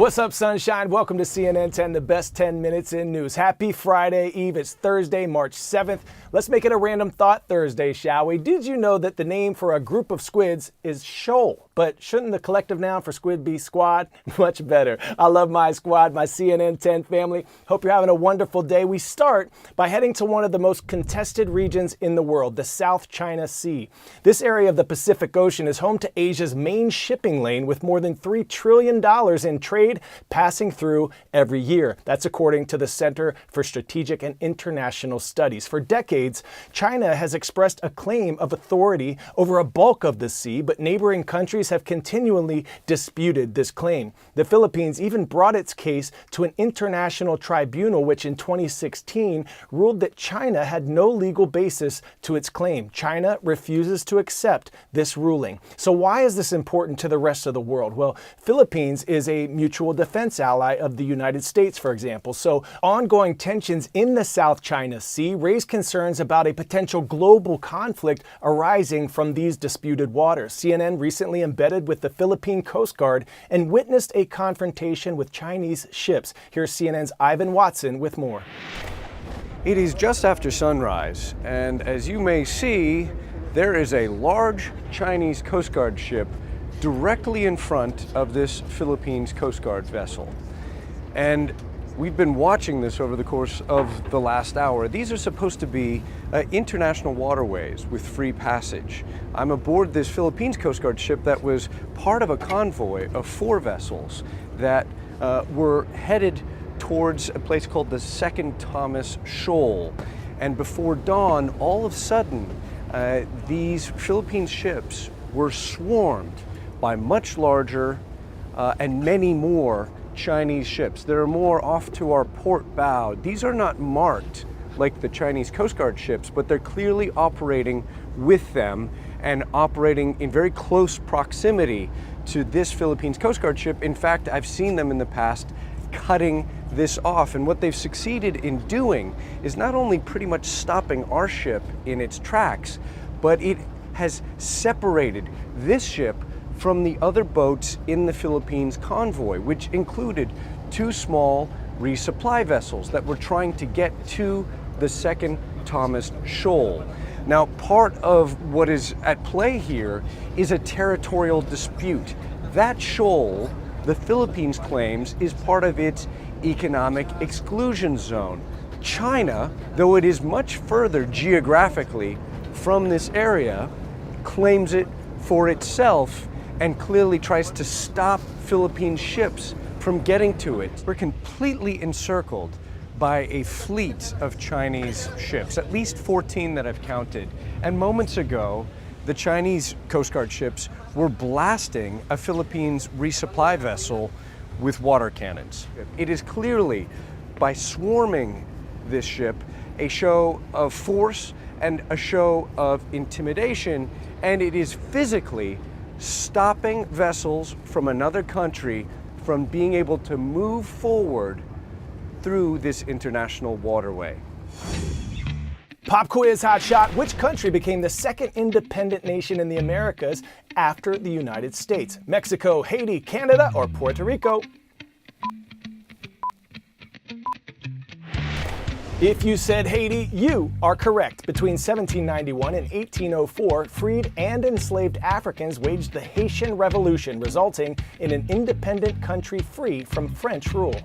What's up, sunshine? Welcome to CNN 10, the best 10 minutes in news. Happy Friday Eve. It's Thursday, March 7th. Let's make it a random thought Thursday, shall we? Did you know that the name for a group of squids is shoal? But shouldn't the collective noun for squid be squad? Much better. I love my squad, my CNN 10 family. Hope you're having a wonderful day. We start by heading to one of the most contested regions in the world, the South China Sea. This area of the Pacific Ocean is home to Asia's main shipping lane, with more than $3 trillion in trade passing through every year. That's according to the Center for Strategic and International Studies. For decades, China has expressed a claim of authority over a bulk of the sea, but neighboring countries have continually disputed this claim. The Philippines even brought its case to an international tribunal, which in 2016 ruled that China had no legal basis to its claim. China refuses to accept this ruling. So why is this important to the rest of the world? Well, Philippines is a mutual defense ally of the United States, for example. So ongoing tensions in the South China Sea raise concerns about a potential global conflict arising from these disputed waters. CNN recently embedded with the Philippine Coast Guard and witnessed a confrontation with Chinese ships. Here's CNN's Ivan Watson with more. It is just after sunrise, and as you may see, there is a large Chinese Coast Guard ship directly in front of this Philippines Coast Guard vessel. And we've been watching this over the course of the last hour. These are supposed to be international waterways with free passage. I'm aboard this Philippines Coast Guard ship that was part of a convoy of 4 vessels that were headed towards a place called the Second Thomas Shoal. And before dawn, all of a sudden, these Philippine ships were swarmed by much larger and many more Chinese ships. There are more off to our port bow. These are not marked like the Chinese Coast Guard ships, but they're clearly operating with them and operating in very close proximity to this Philippines Coast Guard ship. In fact, I've seen them in the past cutting this off, and what they've succeeded in doing is not only pretty much stopping our ship in its tracks, but it has separated this ship from the other boats in the Philippines convoy, which included 2 small resupply vessels that were trying to get to the Second Thomas Shoal. Now, part of what is at play here is a territorial dispute. That shoal, the Philippines claims, is part of its economic exclusion zone. China, though it is much further geographically from this area, claims it for itself and clearly tries to stop Philippine ships from getting to it. We're completely encircled by a fleet of Chinese ships, at least 14 that I've counted. And moments ago, the Chinese Coast Guard ships were blasting a Philippines resupply vessel with water cannons. It is clearly, by swarming this ship, a show of force and a show of intimidation, and it is physically stopping vessels from another country from being able to move forward through this international waterway. Pop quiz hot shot. Which country became the second independent nation in the Americas after the United States? Mexico, Haiti, Canada, or Puerto Rico? If you said Haiti, you are correct. Between 1791 and 1804, freed and enslaved Africans waged the Haitian Revolution, resulting in an independent country free from French rule.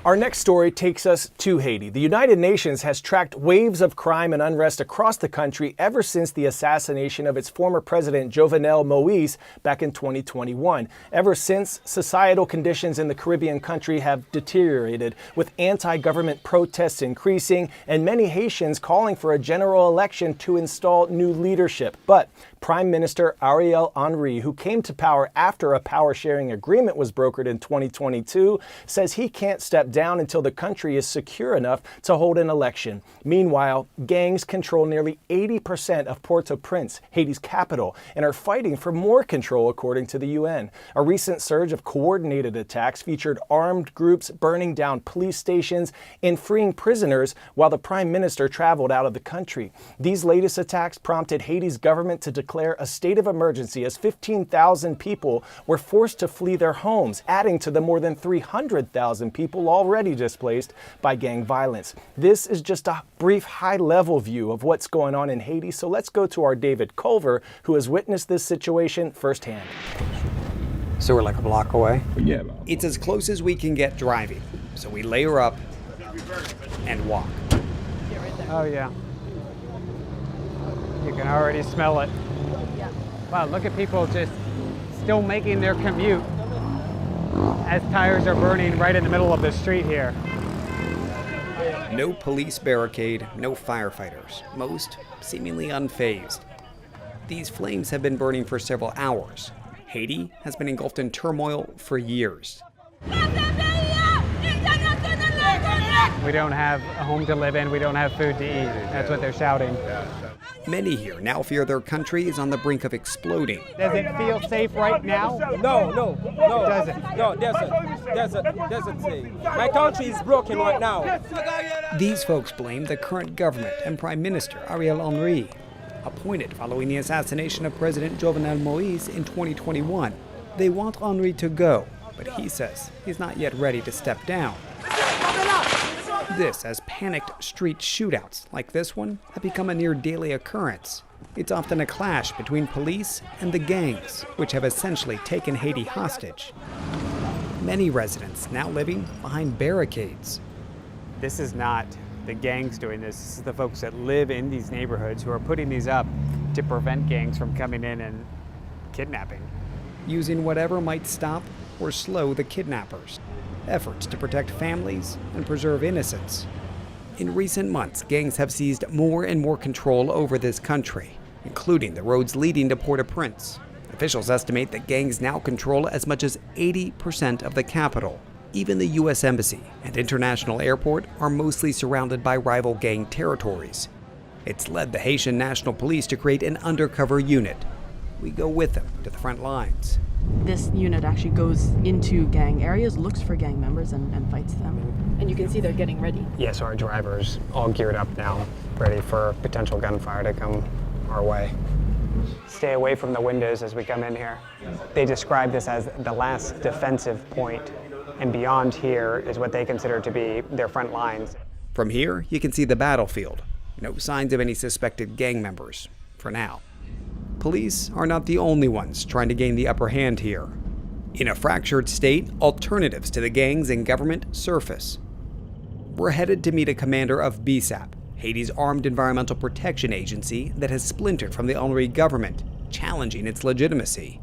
Our next story takes us to Haiti. The United Nations has tracked waves of crime and unrest across the country ever since the assassination of its former president, Jovenel Moise, back in 2021. Ever since, societal conditions in the Caribbean country have deteriorated, with anti-government protests increasing and many Haitians calling for a general election to install new leadership. But Prime Minister Ariel Henry, who came to power after a power-sharing agreement was brokered in 2022, says he can't step down until the country is secure enough to hold an election. Meanwhile, gangs control nearly 80% of Port-au-Prince, Haiti's capital, and are fighting for more control, according to the UN. A recent surge of coordinated attacks featured armed groups burning down police stations and freeing prisoners while the prime minister traveled out of the country. These latest attacks prompted Haiti's government to declare declare a state of emergency as 15,000 people were forced to flee their homes, adding to the more than 300,000 people already displaced by gang violence. This is just a brief high-level view of what's going on in Haiti, so let's go to our David Culver, who has witnessed this situation firsthand. So we're like a block away? Yeah. It's as close as we can get driving. So we layer up and walk. Oh yeah. You can already smell it. Wow, look at people just still making their commute as tires are burning right in the middle of the street here. No police barricade, no firefighters. Most seemingly unfazed. These flames have been burning for several hours. Haiti has been engulfed in turmoil for years. We don't have a home to live in, we don't have food to eat. That's what they're shouting. Many here now fear their country is on the brink of exploding. Does it feel safe right now? No. Does it? No, doesn't say. My country is broken right now. These folks blame the current government and Prime Minister Ariel Henry, appointed following the assassination of President Jovenel Moise in 2021. They want Henry to go, but he says he's not yet ready to step down. This as panicked street shootouts like this one have become a near daily occurrence. It's often a clash between police and the gangs, which have essentially taken Haiti hostage. Many residents now living behind barricades. This is not the gangs doing this. This is the folks that live in these neighborhoods who are putting these up to prevent gangs from coming in and kidnapping. Using whatever might stop or slow the kidnappers. Efforts to protect families and preserve innocence. In recent months, gangs have seized more and more control over this country, including the roads leading to Port-au-Prince. Officials estimate that gangs now control as much as 80% of the capital. Even the U.S. Embassy and International Airport are mostly surrounded by rival gang territories. It's led the Haitian National Police to create an undercover unit. We go with them to the front lines. This unit actually goes into gang areas, looks for gang members, and fights them. And you can see they're getting ready. Yeah, so our drivers all geared up now, ready for potential gunfire to come our way. Stay away from the windows as we come in here. They describe this as the last defensive point, and beyond here is what they consider to be their front lines. From here, you can see the battlefield. No signs of any suspected gang members, for now. Police are not the only ones trying to gain the upper hand here. In a fractured state, alternatives to the gangs and government surface. We're headed to meet a commander of BSAP, Haiti's armed environmental protection agency that has splintered from the Henry government, challenging its legitimacy.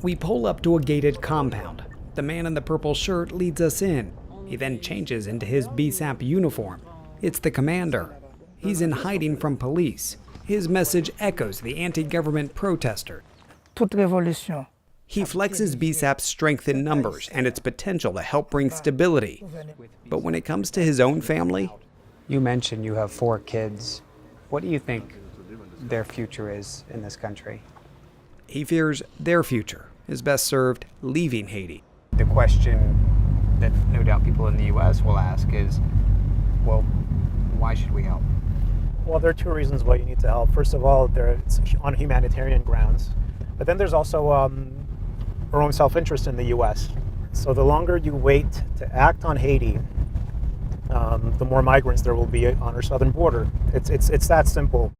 We pull up to a gated compound. The man in the purple shirt leads us in. He then changes into his BSAP uniform. It's the commander. He's in hiding from police. His message echoes the anti-government protester. Toute révolution. He flexes BSAP's strength in numbers and its potential to help bring stability. But when it comes to his own family, You mentioned you have 4 kids. What do you think their future is in this country? he fears their future is best served leaving Haiti. The question that no doubt people in the U.S. will ask is, well, why should we help? Well, there are 2 reasons why you need to help. First of all, it's on humanitarian grounds. But then there's also our own self-interest in the U.S. So the longer you wait to act on Haiti, the more migrants there will be on our southern border. It's that simple.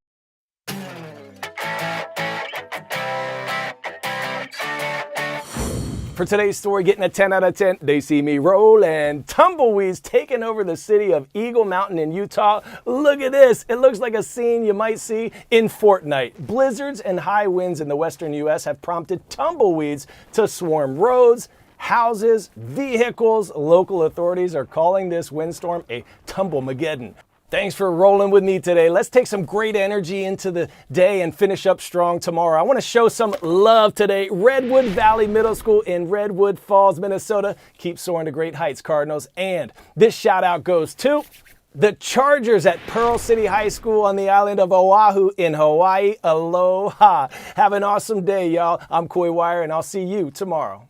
For today's story, getting a 10 out of 10, they see me rolling. Tumbleweeds taking over the city of Eagle Mountain in Utah. Look at this. It looks like a scene you might see in Fortnite. Blizzards and high winds in the western U.S. have prompted tumbleweeds to swarm roads, houses, vehicles. Local authorities are calling this windstorm a Tumblemageddon. Thanks for rolling with me today. Let's take some great energy into the day and finish up strong tomorrow. I want to show some love today. Redwood Valley Middle School in Redwood Falls, Minnesota. Keep soaring to great heights, Cardinals. And this shout out goes to the Chargers at Pearl City High School on the island of Oahu in Hawaii. Aloha. Have an awesome day, y'all. I'm Coy Wire, and I'll see you tomorrow.